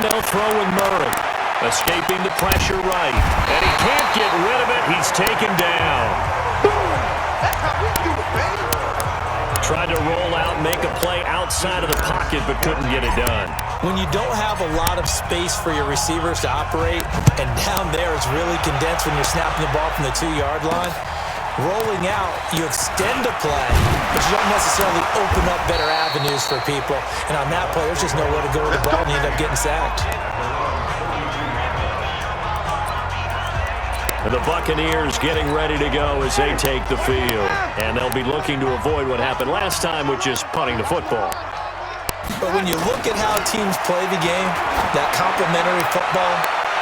they'll throw with Murray. Escaping the pressure right. And he can't get rid of it. He's taken down. That's how we do it, baby. Tried to roll out, make a play outside of the pocket, but couldn't get it done. When you don't have a lot of space for your receivers to operate, and down there it's really condensed when you're snapping the ball from the 2-yard line, rolling out, you extend a play, but you don't necessarily open up better avenues for people. And on that play, there's just nowhere to go with the ball, and you end up getting sacked. And the Buccaneers getting ready to go as they take the field. And they'll be looking to avoid what happened last time, which is punting the football. But when you look at how teams play the game, that complementary football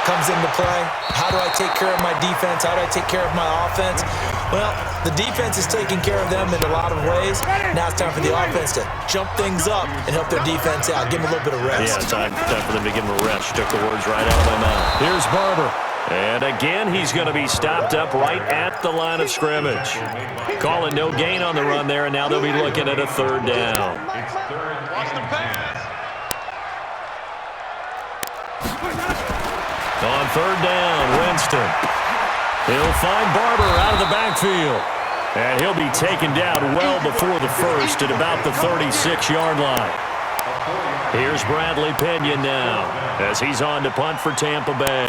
comes into play. How do I take care of my defense? How do I take care of my offense? Well, the defense is taking care of them in a lot of ways. Now it's time for the offense to jump things up and help their defense out. Give them a little bit of rest. Yeah, time for them to give them a rest. Took the words right out of my mouth. Here's Barber. And again, he's going to be stopped up right at the line of scrimmage. Calling no gain on the run there, and now they'll be looking at a 3rd down. Watch the pass. On 3rd down, Winston. He'll find Barber out of the backfield. And he'll be taken down well before the first at about the 36-yard line. Here's Bradley Pinion now as he's on to punt for Tampa Bay.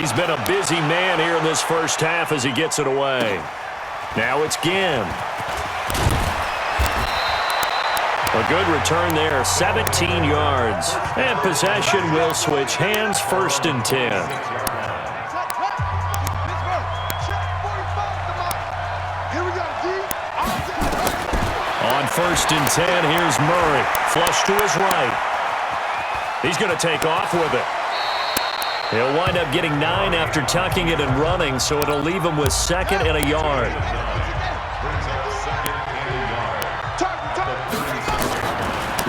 He's been a busy man here in this first half as he gets it away. Now it's Ginn. A good return there, 17 yards. And possession will switch hands, 1st and 10. On 1st and 10, here's Murray. Flush to his right. He's going to take off with it. He'll wind up getting 9 after tucking it and running, so it'll leave him with 2nd and a yard.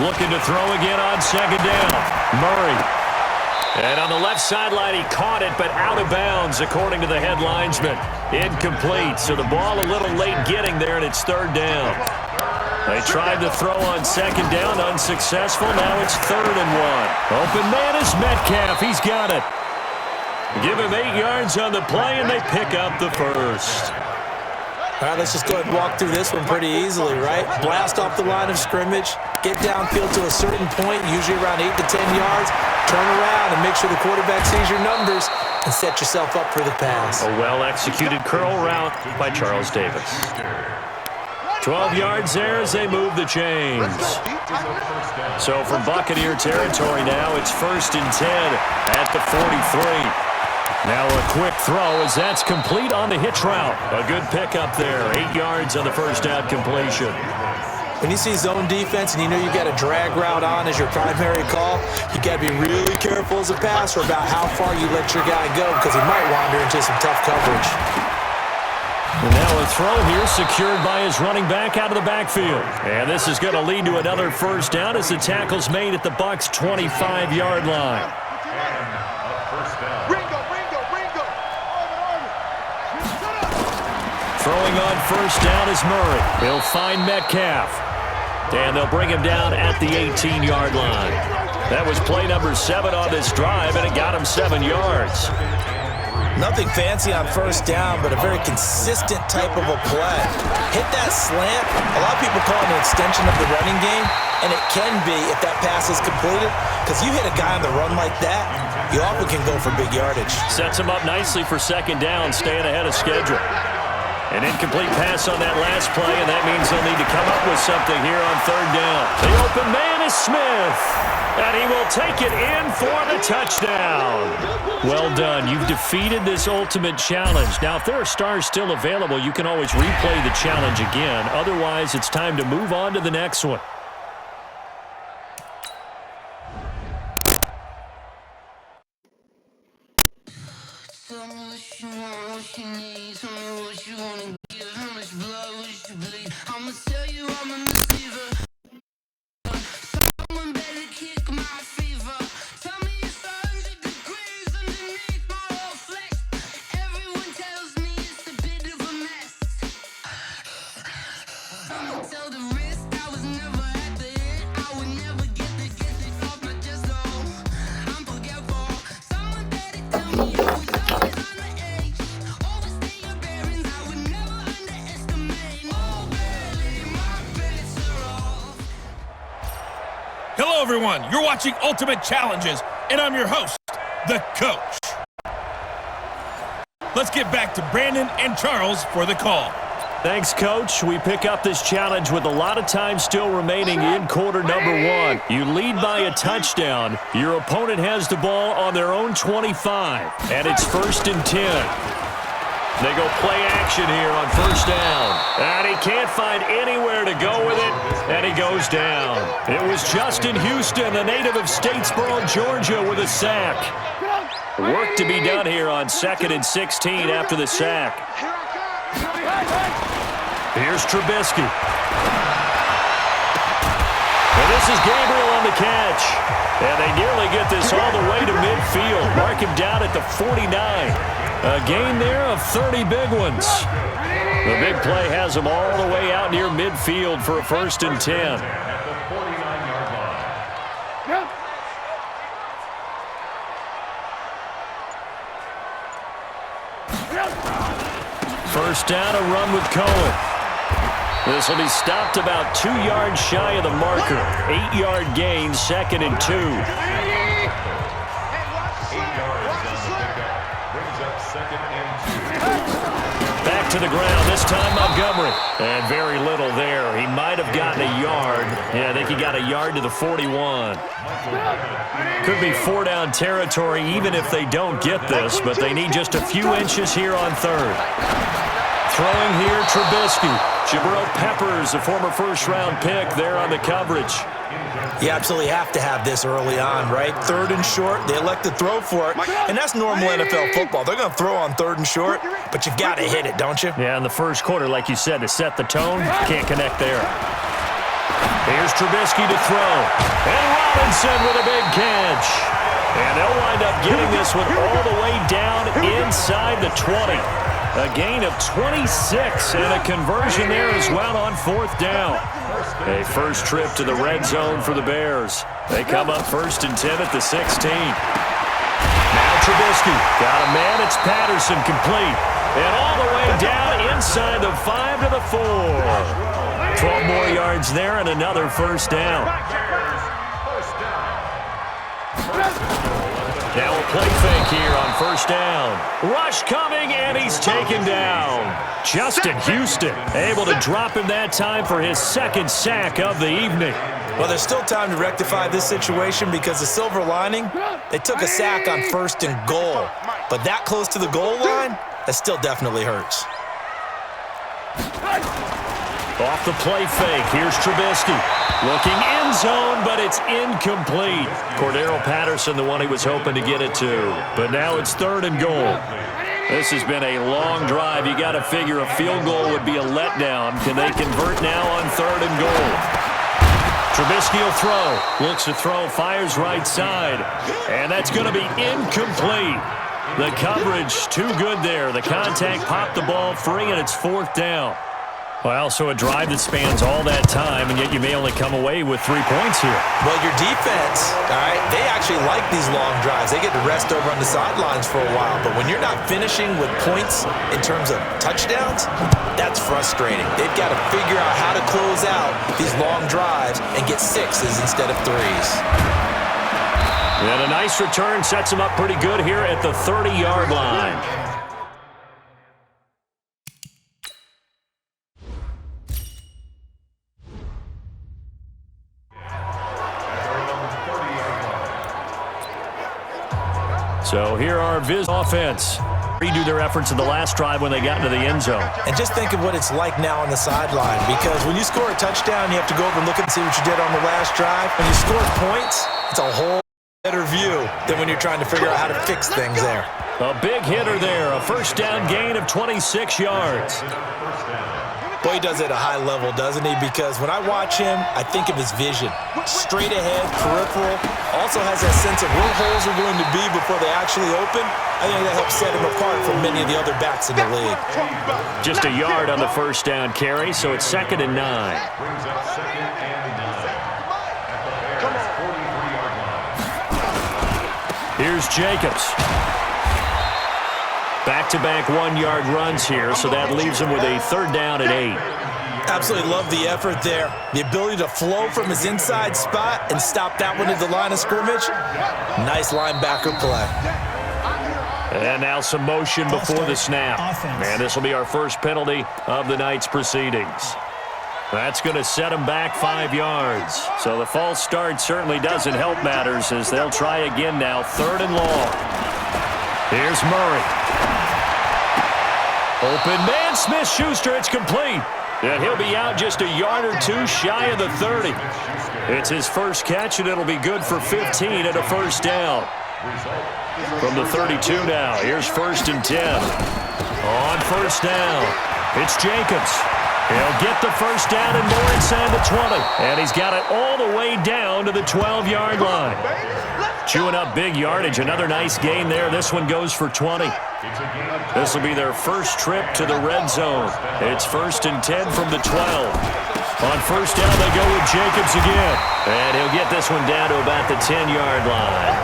Looking to throw again on 2nd down. Murray. And on the left sideline, he caught it, but out of bounds, according to the head linesman. Incomplete, so the ball a little late getting there, and it's 3rd down. They tried to throw on 2nd down, unsuccessful. Now it's 3rd and 1. Open man is Metcalf. He's got it. Give him 8 yards on the play, and they pick up the first. All right, let's just go ahead and walk through this one pretty easily, right? Blast off the line of scrimmage, get downfield to a certain point, usually around 8 to 10 yards, turn around and make sure the quarterback sees your numbers and set yourself up for the pass. A well-executed curl route by Charles Davis. 12 yards there as they move the chains. So from Buccaneer territory now, it's 1st and 10 at the 43. Now a quick throw as that's complete on the hitch route. A good pickup there, 8 yards on the first down completion. When you see zone defense and you know you've got a drag route on as your primary call, you got to be really careful as a passer about how far you let your guy go because he might wander into some tough coverage. And now a throw here secured by his running back out of the backfield. And this is going to lead to another 1st down as the tackle's made at the Bucs' 25-yard line. Throwing on 1st down is Murray. He'll find Metcalf. And they'll bring him down at the 18-yard line. That was play number 7 on this drive, and it got him 7 yards. Nothing fancy on 1st down, but a very consistent type of a play. Hit that slant. A lot of people call it an extension of the running game, and it can be if that pass is completed, because you hit a guy on the run like that, you often can go for big yardage. Sets him up nicely for 2nd down, staying ahead of schedule. An incomplete pass on that last play, and that means they'll need to come up with something here on 3rd down. The open man is Smith, and he will take it in for the touchdown. Well done. You've defeated this ultimate challenge. Now, if there are stars still available, you can always replay the challenge again. Otherwise, it's time to move on to the next one. Tell the rest I was never Hello, everyone. You're watching Ultimate Challenges, and I'm your host, the Coach. Let's get back to Brandon and Charles for the call. Thanks, Coach. We pick up this challenge with a lot of time still remaining in quarter number one. You lead by a touchdown. Your opponent has the ball on their own 25, and it's 1st and 10. They go play action here on 1st down. And he can't find anywhere to go with it, and he goes down. It was Justin Houston, a native of Statesboro, Georgia, with a sack. Work to be done here on 2nd and 16 after the sack. Here's Trubisky. And this is Gabriel on the catch. And they nearly get this all the way to midfield. Mark him down at the 49. A gain there of 30 big ones. The big play has them all the way out near midfield for a 1st and 10. First down, a run with Cohen. This will be stopped about 2 yards shy of the marker. 8-yard gain, 2nd and 2. Back to the ground, this time Montgomery. And very little there. He might have gotten a yard. Yeah, I think he got a yard to the 41. Could be 4-down territory even if they don't get this, but they need just a few inches here on 3rd. Throwing here, Trubisky. Jabril Peppers, a former first-round pick, there on the coverage. You absolutely have to have this early on, right? 3rd and short, they elect to throw for it, and that's normal NFL football. They're going to throw on 3rd and short, but you've got to hit it, don't you? Yeah, in the first quarter, like you said, to set the tone, can't connect there. Here's Trubisky to throw, and Robinson with a big catch. And they'll wind up getting this one all the way down inside the 20. A gain of 26 and a conversion there as well on 4th down. A first trip to the red zone for the Bears. They come up 1st and 10 at the 16. Now Trubisky got a man. It's Patterson complete. And all the way down inside the 5 to the 4. 12 more yards there and another 1st down. Now a play fake here on 1st down. Rush coming, and he's taken down. Justin Houston able to drop him that time for his 2nd sack of the evening. Well, there's still time to rectify this situation because the silver lining, they took a sack on 1st and goal. But that close to the goal line, that still definitely hurts. Off the play fake, here's Trubisky. Looking end zone, but it's incomplete. Cordero Patterson, the one he was hoping to get it to. But now it's 3rd and goal. This has been a long drive. You got to figure a field goal would be a letdown. Can they convert now on 3rd and goal? Trubisky will throw. Looks to throw, fires right side. And that's going to be incomplete. The coverage too good there. The contact popped the ball free, and it's 4th down. Well, so a drive that spans all that time, and yet you may only come away with 3 points here. Well, your defense, all right, they actually like these long drives. They get to rest over on the sidelines for a while. But when you're not finishing with points in terms of touchdowns, that's frustrating. They've got to figure out how to close out these long drives and get 6s instead of 3s. And a nice return sets them up pretty good here at the 30-yard line. So here are Viz offense. Redo their efforts in the last drive when they got into the end zone. And just think of what it's like now on the sideline, because when you score a touchdown, you have to go over and look and see what you did on the last drive. When you score points, it's a whole better view than when you're trying to figure out how to fix things there. A big hitter there, a 1st down gain of 26 yards. Boy, he does it at a high level, doesn't he? Because when I watch him, I think of his vision. Straight ahead, peripheral. Also has that sense of where holes are going to be before they actually open. I think that helps set him apart from many of the other backs in the league. Just a yard on the 1st down carry, so it's 2nd and 9. Here's Jacobs. Back-to-back 1-yard runs here, so that leaves him with a 3rd down at 8. Absolutely love the effort there. The ability to flow from his inside spot and stop that one at the line of scrimmage. Nice linebacker play. And now some motion before the snap. And this will be our first penalty of the night's proceedings. That's going to set him back 5 yards. So the false start certainly doesn't help matters as they'll try again now. 3rd and long. Here's Murray. Open man, Smith-Schuster, it's complete. And he'll be out just a yard or two shy of the 30. It's his first catch, and it'll be good for 15 and a first down. From the 32 now, here's 1st and 10. On first down, it's Jacobs. He'll get the first down and more inside the 20. And he's got it all the way down to the 12-yard line. Chewing up big yardage. Another nice gain there. This one goes for 20. This will be their first trip to the red zone. It's 1st and 10 from the 12. On first down, they go with Jacobs again. And he'll get this one down to about the 10-yard line.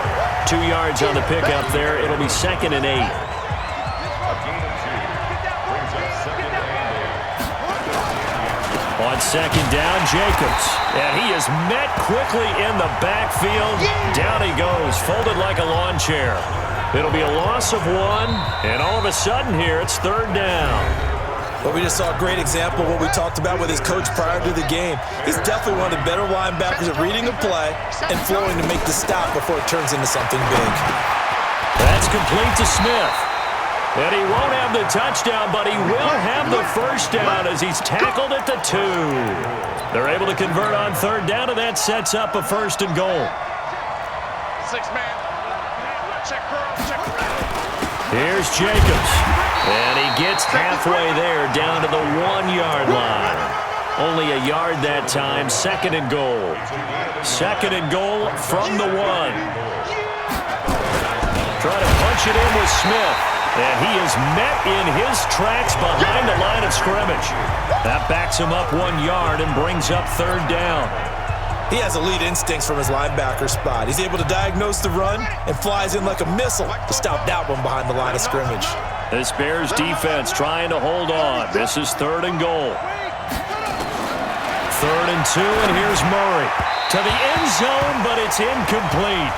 2 yards on the pickup there. It'll be 2nd and 8. On 2nd down, Jacobs. And he is met quickly in the backfield. Down he goes, folded like a lawn chair. It'll be a loss of 1, and all of a sudden here, it's 3rd down. Well, we just saw a great example of what we talked about with his coach prior to the game. He's definitely one of the better linebackers at reading a play and flowing to make the stop before it turns into something big. That's complete to Smith. And he won't have the touchdown, but he will have the first down as he's tackled at the 2. They're able to convert on 3rd down, and that sets up a 1st and goal. 6-man. Check. Here's Jacobs. And he gets halfway there down to the 1-yard line. Only a yard that time. 2nd and goal. 2nd and goal from the 1. Try to punch it in with Smith. And he is met in his tracks behind the line of scrimmage. That backs him up 1 yard and brings up 3rd down. He has elite instincts from his linebacker spot. He's able to diagnose the run and flies in like a missile to stop that one behind the line of scrimmage. This Bears defense trying to hold on. This is 3rd and goal. 3rd and 2, and here's Murray. To the end zone, but it's incomplete.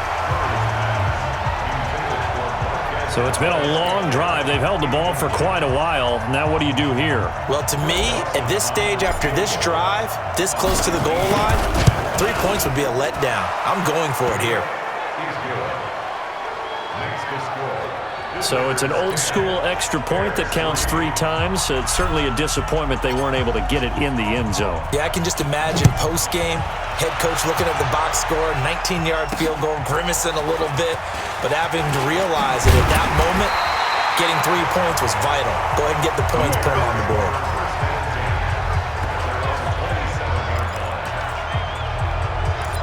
So it's been a long drive. They've held the ball for quite a while. Now what do you do here? Well, to me, at this stage after this drive, this close to the goal line, 3 points would be a letdown. I'm going for it here. So it's an old-school extra point that counts 3 times. It's certainly a disappointment they weren't able to get it in the end zone. Yeah, I can just imagine post-game, head coach looking at the box score, 19-yard field goal, grimacing a little bit, but having to realize that at that moment, getting 3 points was vital. Go ahead and get the points put on the board.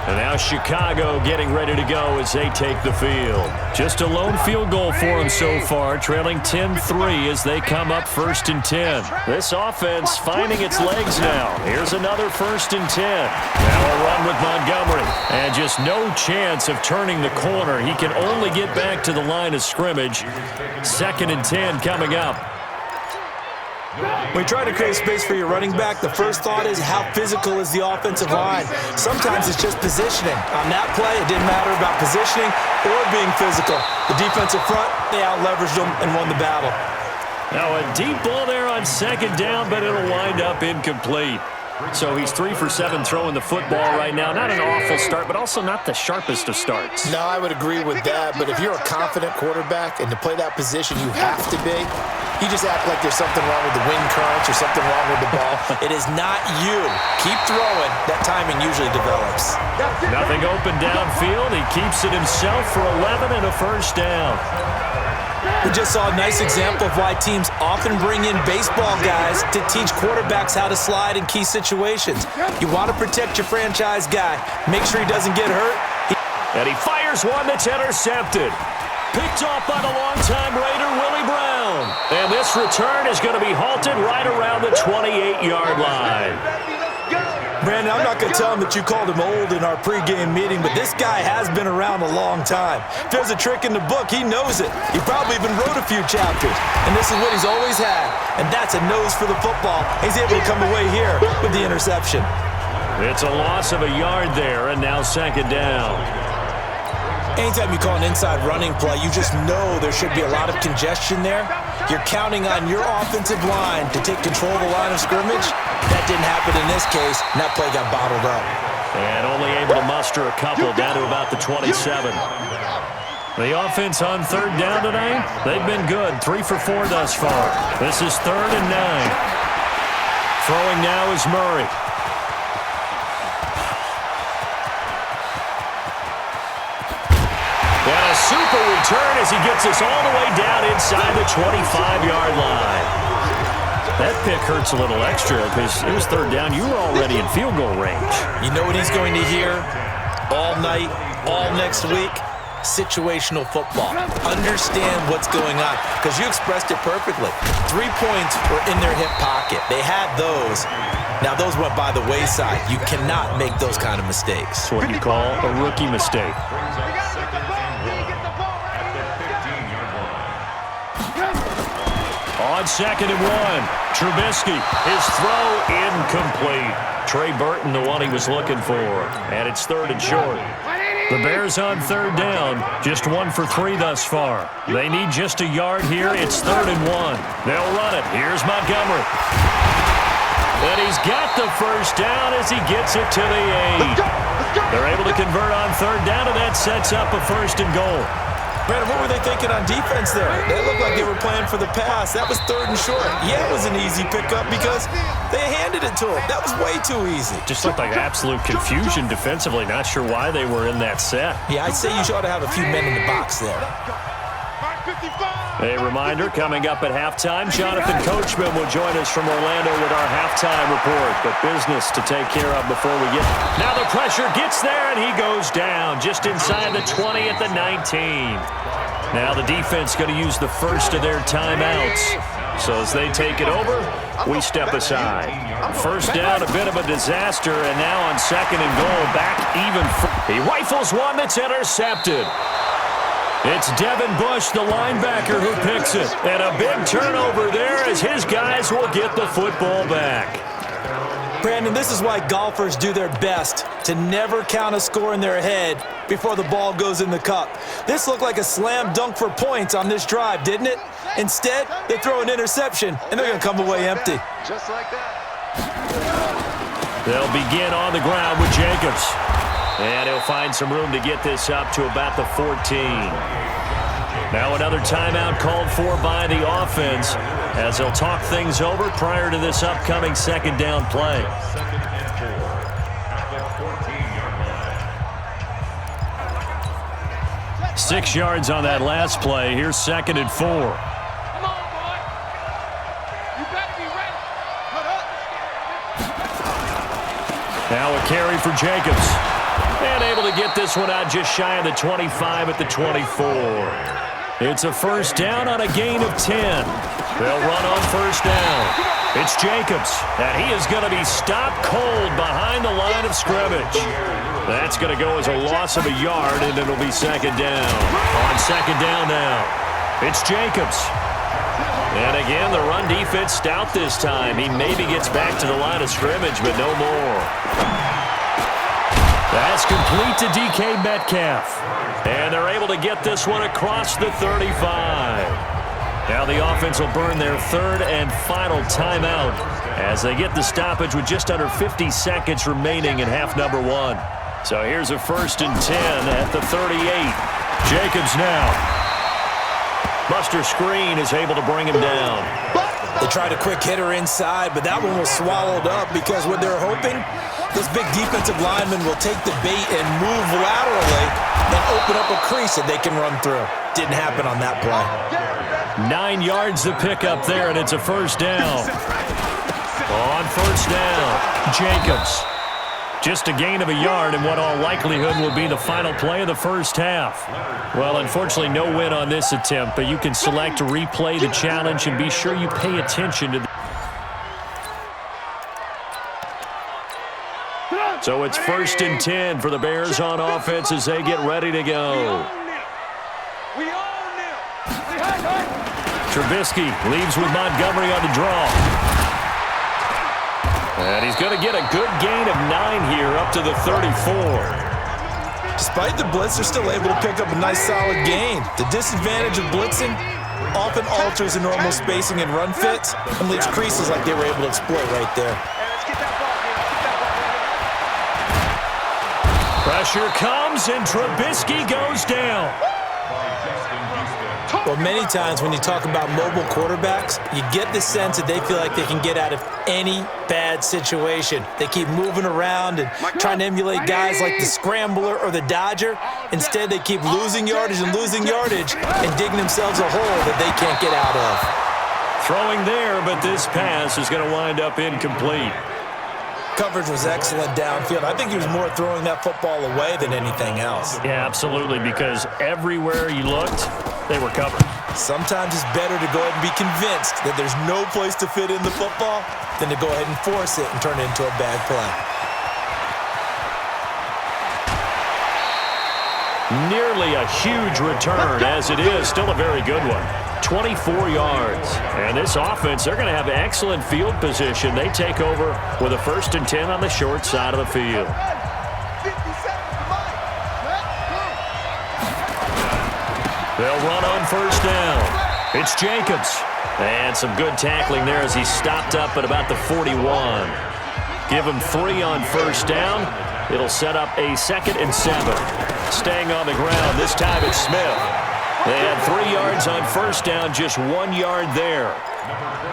And now Chicago getting ready to go as they take the field. Just a lone field goal for them so far, trailing 10-3 as they come up 1st and 10. This offense finding its legs now. Here's another 1st and 10. Now a run with Montgomery. And just no chance of turning the corner. He can only get back to the line of scrimmage. 2nd and 10 coming up. When you try to create space for your running back, the first thought is how physical is the offensive line. Sometimes it's just positioning. On that play, it didn't matter about positioning or being physical. The defensive front, they out-leveraged them and won the battle. Now a deep ball there on 2nd down, but it'll wind up incomplete. So he's 3 for 7 throwing the football right now. Not an awful start, but also not the sharpest of starts. No, I would agree with that. But if you're a confident quarterback and to play that position, you have to be. You just act like there's something wrong with the wind currents or something wrong with the ball. It is not you. Keep throwing. That timing usually develops. Nothing open downfield. He keeps it himself for 11 and a first down. We just saw a nice example of why teams often bring in baseball guys to teach quarterbacks how to slide in key situations. You want to protect your franchise guy. Make sure he doesn't get hurt. And he fires one that's intercepted. Picked off by the longtime Raider, Willie Brown. And this return is going to be halted right around the 28-yard line. Brandon, I'm not going to tell him that you called him old in our pregame meeting, but this guy has been around a long time. If there's a trick in the book, he knows it. He probably even wrote a few chapters. And this is what he's always had, and that's a nose for the football. He's able to come away here with the interception. It's a loss of a yard there, and now second down. Anytime you call an inside running play, you just know there should be a lot of congestion there. You're counting on your offensive line to take control of the line of scrimmage. That didn't happen in this case, and that play got bottled up. And only able to muster a couple down to about the 27. The offense on third down tonight, they've been good. 3 for 4 thus far. This is 3rd and 9. Throwing now is Murray. And a super return as he gets us all the way down inside the 25-yard line. That pick hurts a little extra because it was third down. You were already in field goal range. You know what he's going to hear all night, all next week? Situational football. Understand what's going on, because you expressed it perfectly. 3 points were in their hip pocket. They had those. Now, those went by the wayside. You cannot make those kind of mistakes. It's what you call a rookie mistake. On 2nd and 1, Trubisky, his throw incomplete. Trey Burton, the one he was looking for, and it's 3rd and short. The Bears on third down, just 1 for 3 thus far. They need just a yard here. It's 3rd and 1. They'll run it. Here's Montgomery. And he's got the first down as he gets it to the 8. They're able to convert on third down, and that sets up a 1st and goal. Brandon, what were they thinking on defense there? They looked like they were playing for the pass. That was 3rd and short. Yeah, it was an easy pickup because they handed it to him. That was way too easy. Just looked like absolute confusion defensively. Not sure why they were in that set. Yeah, I'd say you ought to have a few men in the box there. A reminder, coming up at halftime, Jonathan Coachman will join us from Orlando with our halftime report. But business to take care of before we get... Now the pressure gets there, and he goes down just inside the 20 at the 19. Now the defense going to use the first of their timeouts. So as they take it over, we step aside. First down, a bit of a disaster, and now on 2nd and goal, back even. He rifles one that's intercepted. It's Devin Bush, the linebacker, who picks it. And a big turnover there as his guys will get the football back. Brandon, this is why golfers do their best to never count a score in their head before the ball goes in the cup. This looked like a slam dunk for points on this drive, didn't it? Instead, they throw an interception, and they're going to come away empty. Just like that. They'll begin on the ground with Jacobs. And he'll find some room to get this up to about the 14. Now another timeout called for by the offense as they'll talk things over prior to this upcoming 2nd down play. Six yards on that last play. Here's 2nd and 4. Come on, boy. You better be ready. Now a carry for Jacobs. And able to get this one out just shy of the 25 at the 24. It's a 1st down on a gain of 10. They'll run on 1st down. It's Jacobs, and he is going to be stopped cold behind the line of scrimmage. That's going to go as a loss of a yard, and it'll be 2nd down. On 2nd down now, it's Jacobs. And again, the run defense stout this time. He maybe gets back to the line of scrimmage, but no more. That's complete to DK Metcalf. And they're able to get this one across the 35. Now the offense will burn their 3rd and final timeout as they get the stoppage with just under 50 seconds remaining in half number 1. So here's a 1st and 10 at the 38. Jacobs now. Buster Screen is able to bring him down. They tried a quick hitter inside, but that one was swallowed up because what they're hoping, this big defensive lineman will take the bait and move laterally and open up a crease that they can run through. Didn't happen on that play. 9 yards to pick up there, and it's a 1st down. On 1st down, Jacobs. Just a gain of a yard in what all likelihood will be the final play of the first half. Well, unfortunately, no win on this attempt, but you can select to replay the challenge and be sure you pay attention to the So it's 1st and 10 for the Bears on offense as they get ready to go. We own them. Trubisky leaves with Montgomery on the draw. And he's going to get a good gain of 9 here up to the 34. Despite the blitz, they're still able to pick up a nice solid gain. The disadvantage of blitzing often alters the normal spacing and run fits and leaves creases like they were able to exploit right there. Pressure comes, and Trubisky goes down. Well, many times when you talk about mobile quarterbacks, you get the sense that they feel like they can get out of any bad situation. They keep moving around and trying to emulate guys like the Scrambler or the Dodger. Instead, they keep losing yardage and digging themselves a hole that they can't get out of. Throwing there, but this pass is going to wind up incomplete. Coverage was excellent downfield. I think he was more throwing that football away than anything else. Yeah, absolutely, because everywhere you looked, they were covered. Sometimes it's better to go ahead and be convinced that there's no place to fit in the football than to go ahead and force it and turn it into a bad play. Nearly a huge return, as it is still a very good one. 24 yards. And this offense, they're going to have excellent field position. They take over with a 1st and 10 on the short side of the field. They'll run on 1st down. It's Jacobs. And some good tackling there as he stopped up at about the 41. Give him 3 on 1st down. It'll set up a 2nd and 7. Staying on the ground, this time it's Smith. They had 3 yards on 1st down, just 1 yard there.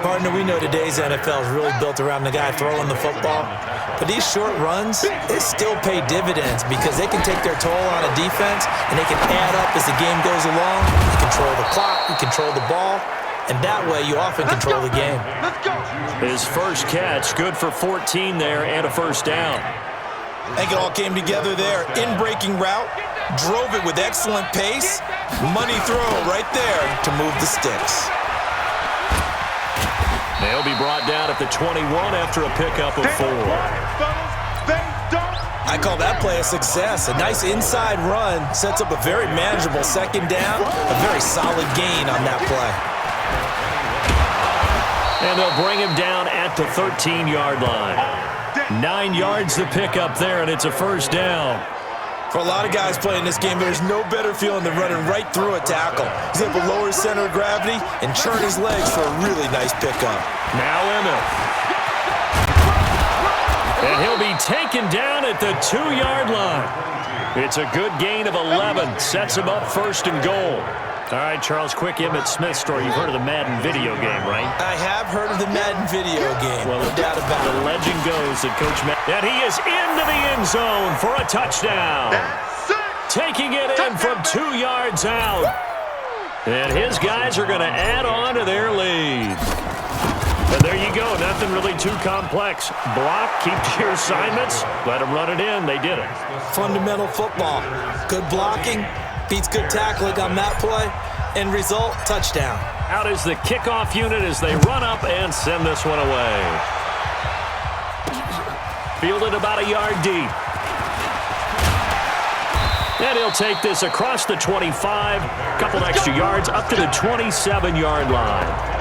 Partner, we know today's NFL is really built around the guy throwing the football. But these short runs, they still pay dividends because they can take their toll on a defense and they can add up as the game goes along. You control the clock, you control the ball, and that way you often control the game. His first catch, good for 14 there and a 1st down. I think it all came together there. In-breaking route, drove it with excellent pace. Money throw right there to move the sticks. They'll be brought down at the 21 after a pickup of 4. I call that play a success. A nice inside run sets up a very manageable 2nd down. A very solid gain on that play. And they'll bring him down at the 13-yard line. 9 yards to pick up there, and it's a 1st down. For a lot of guys playing this game, there's no better feeling than running right through a tackle. He's able to lower his center of gravity and churn his legs for a really nice pickup. Now Emmett. And he'll be taken down at the 2-yard line. It's a good gain of 11. Sets him up 1st and goal. All right, Charles, quick Emmitt Smith story. You've heard of the Madden video game, right? I have heard of the Madden video game. Well, no doubt about it. The legend goes that Coach Matt, that he is into the end zone for a touchdown. Taking it in from 2 yards out. And his guys are going to add on to their lead. And there you go. Nothing really too complex. Block, keep to your assignments, let them run it in. They did it. Fundamental football. Good blocking. Beats good tackling on that play. End result, touchdown. Out is the kickoff unit as they run up and send this one away. Fielded about a yard deep. And he'll take this across the 25. Couple extra yards up to the 27-yard line.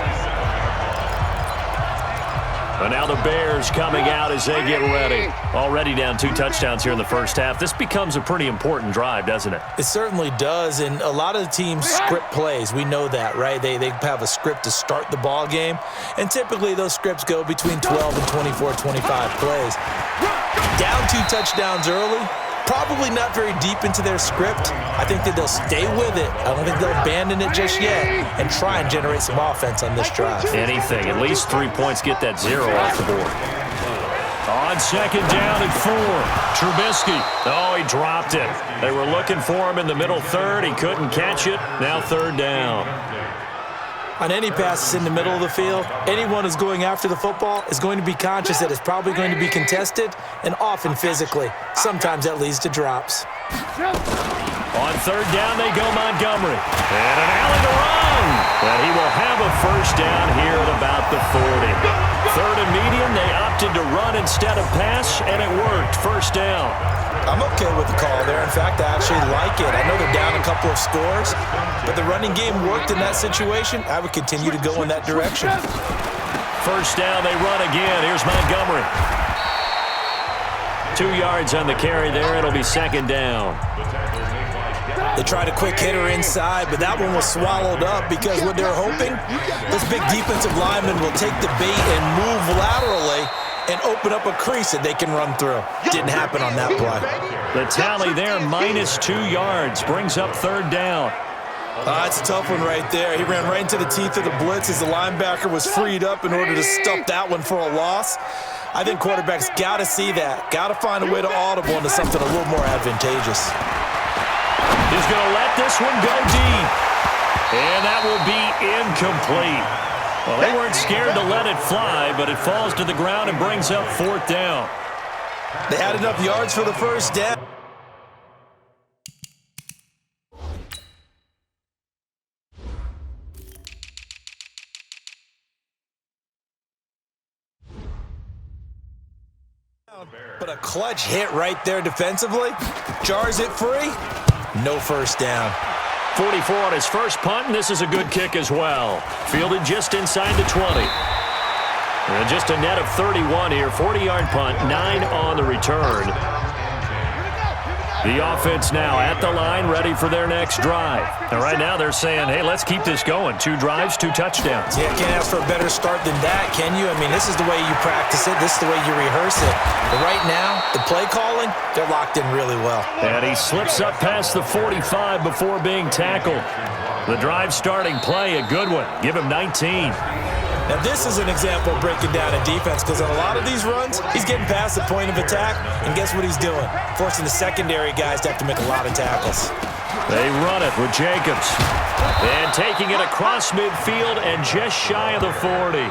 And now the Bears coming out as they get ready. Already down 2 touchdowns here in the first half. This becomes a pretty important drive, doesn't it? It certainly does, and a lot of the teams script plays. We know that, right? They have a script to start the ball game, and typically those scripts go between 12 and 24, 25 plays. Down 2 touchdowns early, probably not very deep into their script. I think that they'll stay with it. I don't think they'll abandon it just yet and try and generate some offense on this drive. Anything. At least 3 points. Get that 0 off the board. On 2nd down and 4. Trubisky. Oh, he dropped it. They were looking for him in the middle 3rd. He couldn't catch it. Now 3rd down. On any passes in the middle of the field, anyone who's going after the football is going to be conscious that it's probably going to be contested and often physically. Sometimes that leads to drops. On 3rd down, they go Montgomery. And an alley to run. And he will have a 1st down here at about the 40. 3rd and medium, they opted to run instead of pass, and it worked. First down. I'm okay with the call there. In fact, I actually like it. I know they're down a couple of scores, but the running game worked in that situation. I would continue to go in that direction. First down, they run again. Here's Montgomery. 2 yards on the carry there. It'll be second down. They tried a quick hitter inside, but that one was swallowed up because what they're hoping, this big defensive lineman will take the bait and move laterally and open up a crease that they can run through. Didn't happen on that play. The tally there, -2 yards, brings up 3rd down. That's a tough one right there. He ran right into the teeth of the blitz as the linebacker was freed up in order to stuff that one for a loss. I think quarterbacks got to see that. Got to find a way to audible into something a little more advantageous. He's going to let this one go deep. And that will be incomplete. Well, they weren't scared to let it fly, but it falls to the ground and brings up 4th down. They had enough yards for the first down. But a clutch hit right there defensively. Jars it free. No first down. 44 on his first punt, and this is a good kick as well. Fielded just inside the 20. And just a net of 31 here. 40-yard punt, 9 on the return. The offense now at the line, ready for their next drive. And right now they're saying, hey, let's keep this going. 2 drives, 2 touchdowns. Yeah, can't ask for a better start than that, can you? I mean, this is the way you practice it. This is the way you rehearse it. But right now, the play calling, they're locked in really well. And he slips up past the 45 before being tackled. The drive starting play, a good one. Give him 19. Now, this is an example of breaking down a defense because on a lot of these runs, he's getting past the point of attack, and guess what he's doing? Forcing the secondary guys to have to make a lot of tackles. They run it with Jacobs. And taking it across midfield and just shy of the 40.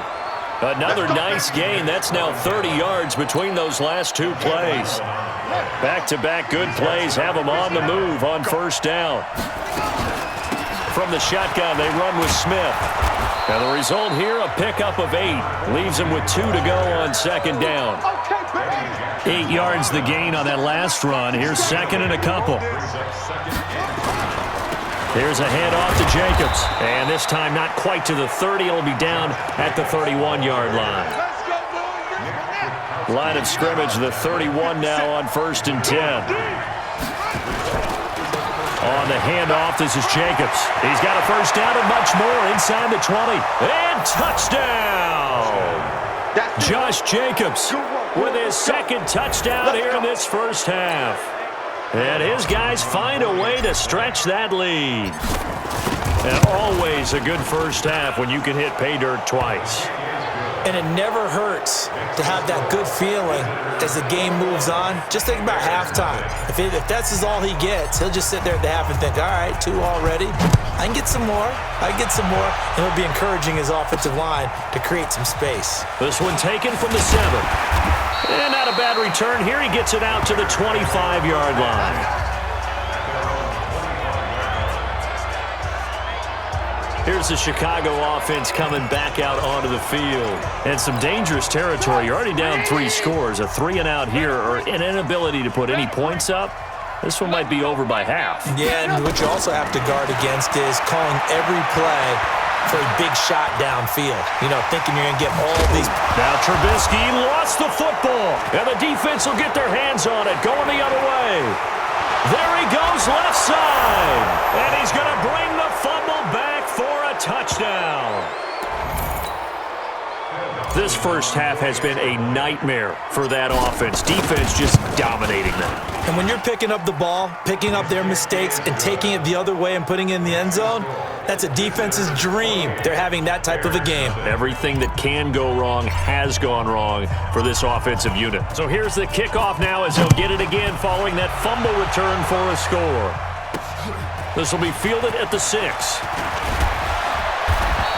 Another nice gain. That's now 30 yards between those last 2 plays. Back-to-back good plays have them on the move on first down. From the shotgun, they run with Smith. Now the result here, a pickup of 8. Leaves him with 2 to go on second down. 8 yards the gain on that last run. Here's second and a couple. Here's a handoff to Jacobs. And this time not quite to the 30. It'll be down at the 31-yard line. Line of scrimmage, the 31 now on 1st and 10. On the handoff, this is Jacobs. He's got a first down and much more inside the 20. And touchdown! Josh Jacobs with his second touchdown here in this first half. And his guys find a way to stretch that lead. And always a good first half when you can hit pay dirt twice. And it never hurts to have that good feeling as the game moves on. Just think about halftime. If that's all he gets, he'll just sit there at the half and think, all right, 2 already. I can get some more. I can get some more. And he'll be encouraging his offensive line to create some space. This one taken from the 7. And not a bad return here. He gets it out to the 25-yard line. Here's the Chicago offense coming back out onto the field. And some dangerous territory. You're already down 3 scores. A 3-and-out here or an inability to put any points up. This one might be over by half. Yeah, and what you also have to guard against is calling every play for a big shot downfield. You know, thinking you're going to get all these. Now Trubisky lost the football. And the defense will get their hands on it. Going the other way. There he goes left side. And he's going to bring the fumble back for a touchdown. This first half has been a nightmare for that offense. Defense just dominating them. And when you're picking up the ball, picking up their mistakes, and taking it the other way and putting it in the end zone, that's a defense's dream. They're having that type of a game. Everything that can go wrong has gone wrong for this offensive unit. So here's the kickoff now as he'll get it again following that fumble return for a score. This will be fielded at the 6.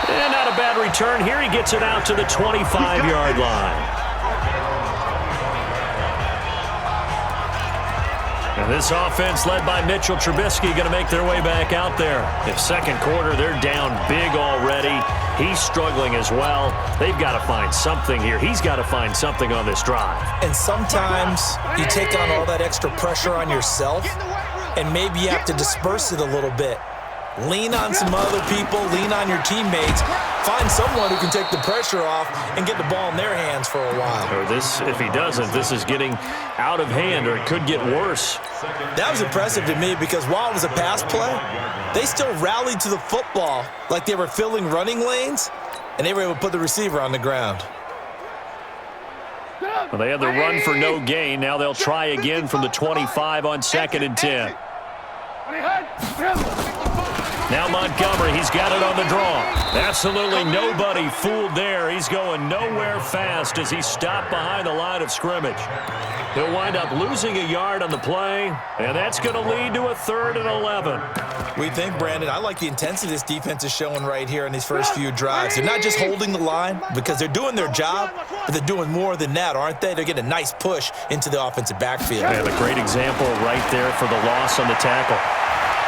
And not a bad return here. He gets it out to the 25-yard line. And this offense led by Mitchell Trubisky going to make their way back out there. In second quarter, they're down big already. He's struggling as well. They've got to find something here. He's got to find something on this drive. And sometimes you take on all that extra pressure on yourself, and maybe you have to disperse it a little bit. Lean on some other people, lean on your teammates, find someone who can take the pressure off and get the ball in their hands for a while. Or this, if he doesn't, this is getting out of hand, or it could get worse. That was impressive to me because while it was a pass play, they still rallied to the football like they were filling running lanes, and they were able to put the receiver on the ground. Well, they had the run for no gain. Now they'll try again from the 25 on 2nd and 10. Now Montgomery, he's got it on the draw. Absolutely nobody fooled there. He's going nowhere fast as he's stopped behind the line of scrimmage. He'll wind up losing a yard on the play, and that's going to lead to a 3rd and 11. We think, Brandon, I like the intensity this defense is showing right here in these first few drives. They're not just holding the line because they're doing their job, but they're doing more than that, aren't they? They're getting a nice push into the offensive backfield. And a great example right there for the loss on the tackle.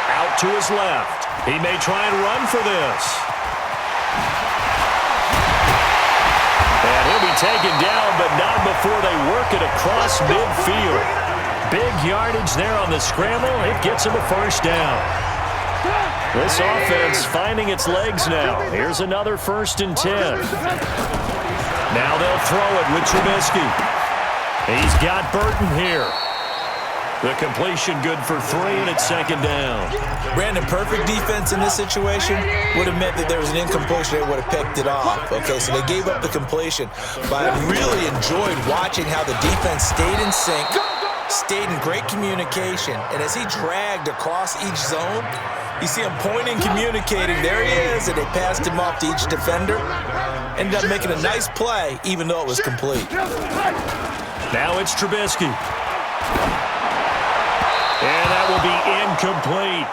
Out to his left. He may try and run for this. And he'll be taken down, but not before they work it across midfield. Big yardage there on the scramble. It gets him a 1st down. This offense finding its legs now. Here's another 1st and 10. Now they'll throw it with Trubisky. He's got Burton here. The completion good for 3, and it's 2nd down. Brandon, perfect defense in this situation would have meant that there was an incompletion. They would have picked it off. Okay, so they gave up the completion. But I really enjoyed watching how the defense stayed in sync, stayed in great communication. And as he dragged across each zone, you see him pointing, communicating. There he is, and they passed him off to each defender. Ended up making a nice play, even though it was complete. Now it's Trubisky. And that will be incomplete.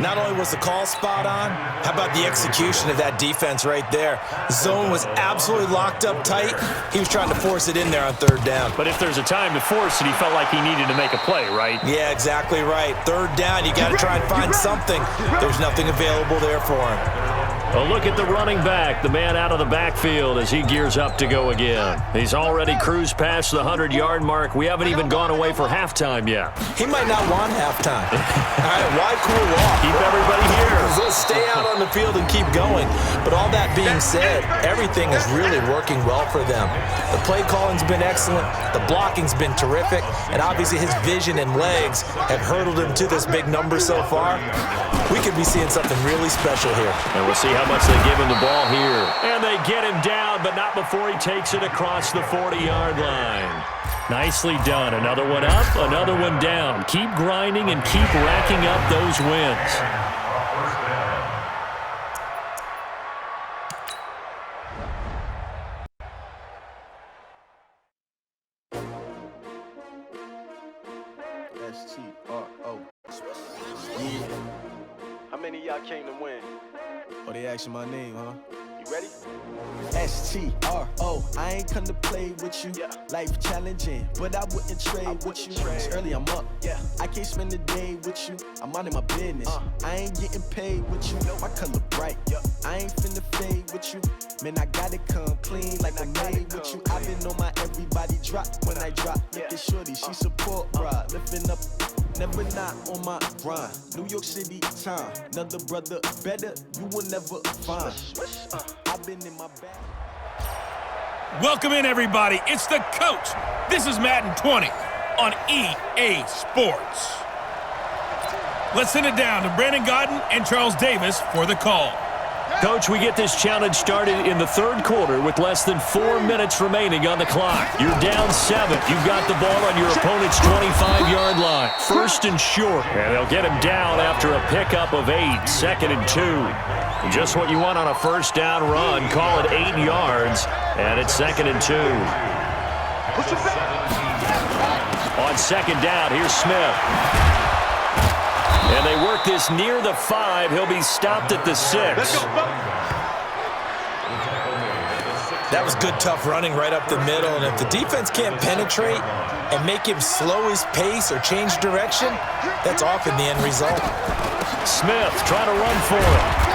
Not only was the call spot on, how about the execution of that defense right there? The zone was absolutely locked up tight. He was trying to force it in there on 3rd down. But if there's a time to force it, he felt like he needed to make a play, right? Yeah, exactly right. 3rd down, you got to try and find something. There's nothing available there for him. A look at the running back, the man out of the backfield as he gears up to go again. He's already cruised past the 100-yard mark. We haven't even gone away for halftime yet. He might not want halftime. All right, why cool off? Keep everybody here. Let's stay out on the field and keep going. But all that being said, everything is really working well for them. The play calling's been excellent. The blocking's been terrific. And obviously his vision and legs have hurdled him to this big number so far. We could be seeing something really special here. And we'll see how much they give him the ball here. And they get him down, but not before he takes it across the 40-yard line. Nicely done. Another one up, another one down. Keep grinding and keep racking up those wins. S-T-R-O. Yeah. How many of y'all came to win? Oh, they asking my name, huh? You ready? S-T-R-O. I ain't come to play with you. Yeah. Life challenging, but I wouldn't trade with you. It's early, I'm up. Yeah. I can't spend the day with you. I'm minding my business. I ain't getting paid with you. My color bright. Yeah. I ain't finna fade with you. Man, I gotta come clean like I made with you. I've been on my everybody drop when I drop. Look at shorty, she support rod. Lifting up, never not on my grind. New York City time. Another brother better, you will never find. I've been in my bag. Welcome in, everybody. It's the coach. This is Madden 20 on EA Sports. Let's send it down to Brandon Godden and Charles Davis for the call. Coach, we get this challenge started in the 3rd quarter with less than 4 minutes remaining on the clock. You're down 7. You've got the ball on your opponent's 25-yard line. 1st and short. And they'll get him down after a pickup of 8. 2nd and 2. Just what you want on a 1st down run. Call it 8 yards. And it's 2nd and 2. On 2nd down, here's Smith. And they work this near the 5. He'll be stopped at the 6. That was good, tough running right up the middle. And if the defense can't penetrate and make him slow his pace or change direction, that's often the end result. Smith trying to run for it.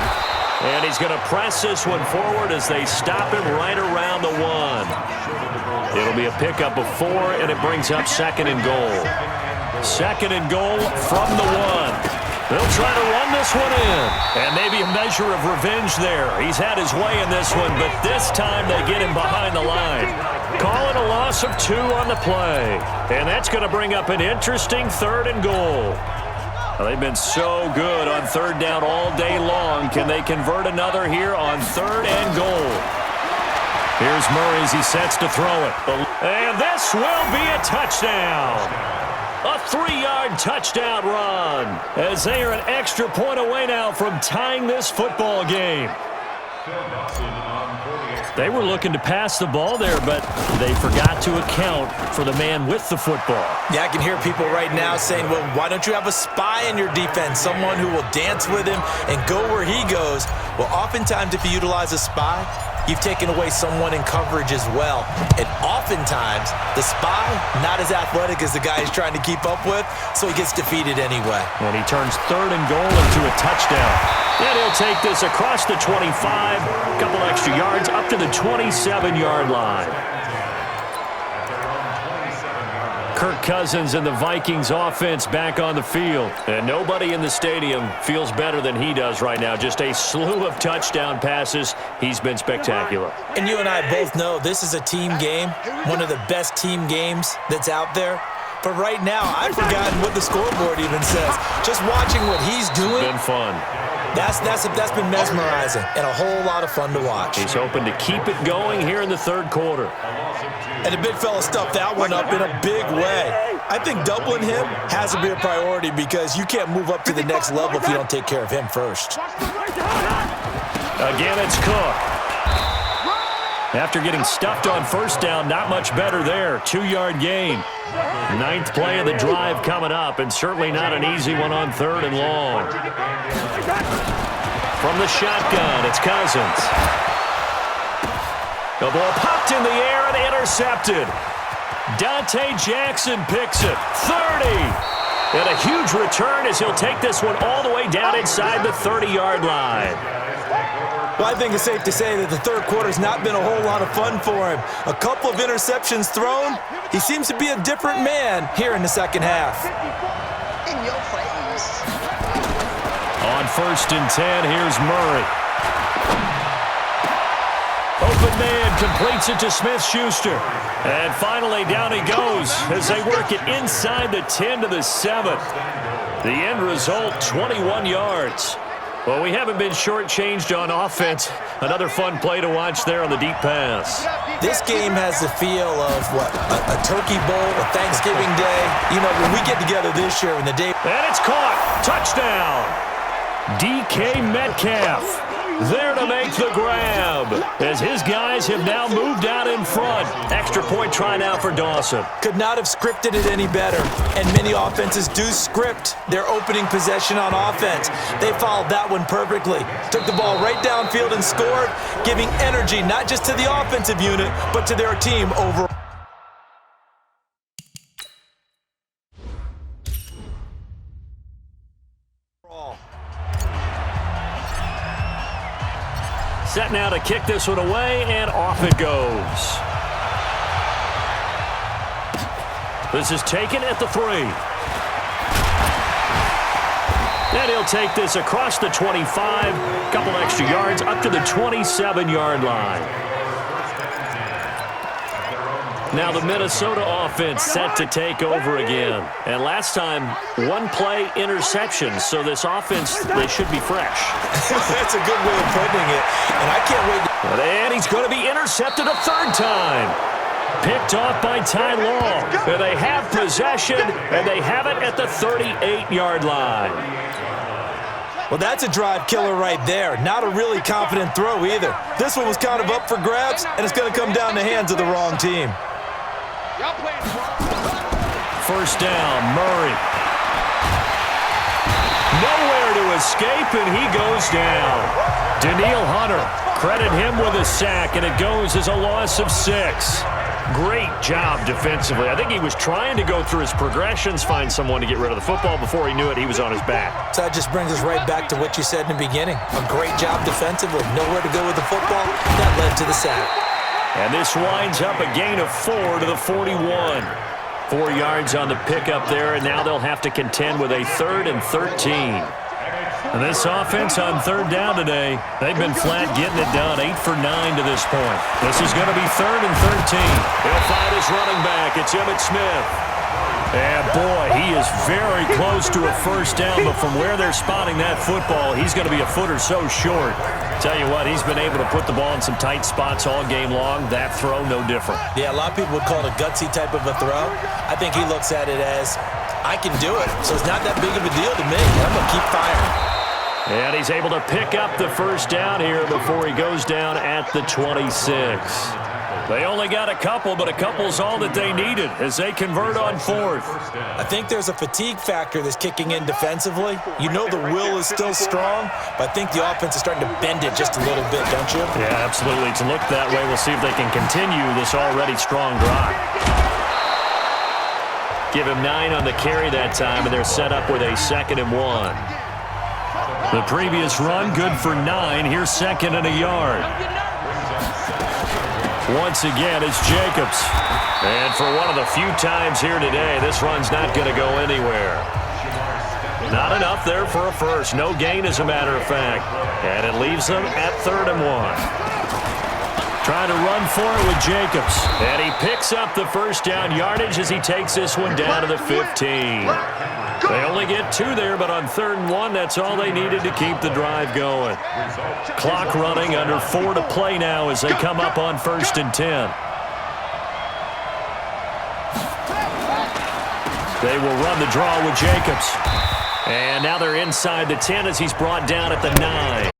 And he's going to press this one forward as they stop him right around the 1. It'll be a pickup of 4, and it brings up 2nd and goal. 2nd and goal from the 1. They'll try to run this one in. And maybe a measure of revenge there. He's had his way in this one, but this time they get him behind the line. Call it a loss of 2 on the play. And that's going to bring up an interesting 3rd and goal. Well, they've been so good on 3rd down all day long. Can they convert another here on 3rd and goal? Here's Murray as he sets to throw it. And this will be a touchdown. A 3-yard touchdown run as they are an extra point away now from tying this football game. They were looking to pass the ball there, but they forgot to account for the man with the football. Yeah, I can hear people right now saying, well, why don't you have a spy in your defense, someone who will dance with him and go where he goes? Well, oftentimes if you utilize a spy, you've taken away someone in coverage as well. And oftentimes, the spy, not as athletic as the guy he's trying to keep up with, so he gets defeated anyway. And he turns 3rd and goal into a touchdown. And he'll take this across the 25, a couple extra yards, up to the 27-yard line. Kirk Cousins and the Vikings offense back on the field. And nobody in the stadium feels better than he does right now. Just a slew of touchdown passes. He's been spectacular. And you and I both know this is a team game, one of the best team games that's out there. But right now, I've forgotten what the scoreboard even says. Just watching what he's doing. It's been fun. That's been mesmerizing and a whole lot of fun to watch. He's hoping to keep it going here in the 3rd quarter. And the big fella stuffed that one up in a big way. I think doubling him has to be a priority because you can't move up to the next level if you don't take care of him first. Again, it's Cook. After getting stuffed on 1st down, not much better there. 2-yard gain. 9th play of the drive coming up, and certainly not an easy one on 3rd and long. From the shotgun, it's Cousins. The ball popped in the air and intercepted. Dante Jackson picks it. 30. And a huge return as he'll take this one all the way down inside the 30-yard line. Well, I think it's safe to say that the 3rd quarter's not been a whole lot of fun for him. A couple of interceptions thrown. He seems to be a different man here in the 2nd half. In your face. On 1st and 10, here's Murray. Open man completes it to Smith-Schuster. And finally, down he goes as they work it inside the 10 to the 7. The end result, 21 yards. Well, we haven't been shortchanged on offense. Another fun play to watch there on the deep pass. This game has the feel of, a turkey bowl, a Thanksgiving day. You know, when we get together this year and the day... And it's caught. Touchdown. DK Metcalf there to make the grab as his guys have now moved out in front. Extra point try now for Dawson. Could not have scripted it any better. And many offenses do script their opening possession on offense. They followed that one perfectly. Took the ball right downfield and scored, giving energy not just to the offensive unit, but to their team overall. Set now to kick this one away, and off it goes. This is taken at the 3. And he'll take this across the 25, couple extra yards, up to the 27-yard line. Now the Minnesota offense set to take over again. And last time, 1-play interception, so this offense, they should be fresh. That's a good way of putting it, and I can't wait. And he's going to be intercepted a 3rd time. Picked off by Ty Law. And they have possession, and they have it at the 38-yard line. Well, that's a drive killer right there. Not a really confident throw either. This one was kind of up for grabs, and it's going to come down the hands of the wrong team. 1st down, Murray. Nowhere to escape, and he goes down. Danielle Hunter, credit him with a sack, and it goes as a loss of 6. Great job defensively. I think he was trying to go through his progressions, find someone to get rid of the football. Before he knew it, he was on his back. So that just brings us right back to what you said in the beginning. A great job defensively. Nowhere to go with the football. That led to the sack. And this winds up a gain of 4 to the 41. 4 yards on the pickup there, and now they'll have to contend with a 3rd and 13. And this offense on 3rd down today, they've been flat getting it done, 8 for 9 to this point. This is going to be 3rd and 13. He'll find his running back. It's Emmitt Smith. And, boy, he is very close to a first down, but from where they're spotting that football, he's going to be a foot or so short. Tell you what, he's been able to put the ball in some tight spots all game long. That throw, no different. Yeah, a lot of people would call it a gutsy type of a throw. I think he looks at it as, I can do it, so it's not that big of a deal to me. I'm going to keep firing. And he's able to pick up the first down here before he goes down at the 26. They only got a couple, but a couple's all that they needed as they convert on 4th. I think there's a fatigue factor that's kicking in defensively. You know the will is still strong, but I think the offense is starting to bend it just a little bit, don't you? Yeah, absolutely. It's looked that way. We'll see if they can continue this already strong drive. Give him 9 on the carry that time, and they're set up with a 2nd and 1. The previous run, good for 9. Here's 2nd and a yard. Once again, it's Jacobs. And for one of the few times here today, this run's not going to go anywhere. Not enough there for a first. No gain, as a matter of fact. And it leaves them at 3rd and 1. Trying to run for it with Jacobs. And he picks up the first down yardage as he takes this one down to the 15. They only get 2 there, but on 3rd and 1, that's all they needed to keep the drive going. Clock running, under 4 to play now as they come up on 1st and 10. They will run the draw with Jacobs. And now they're inside the 10 as he's brought down at the 9.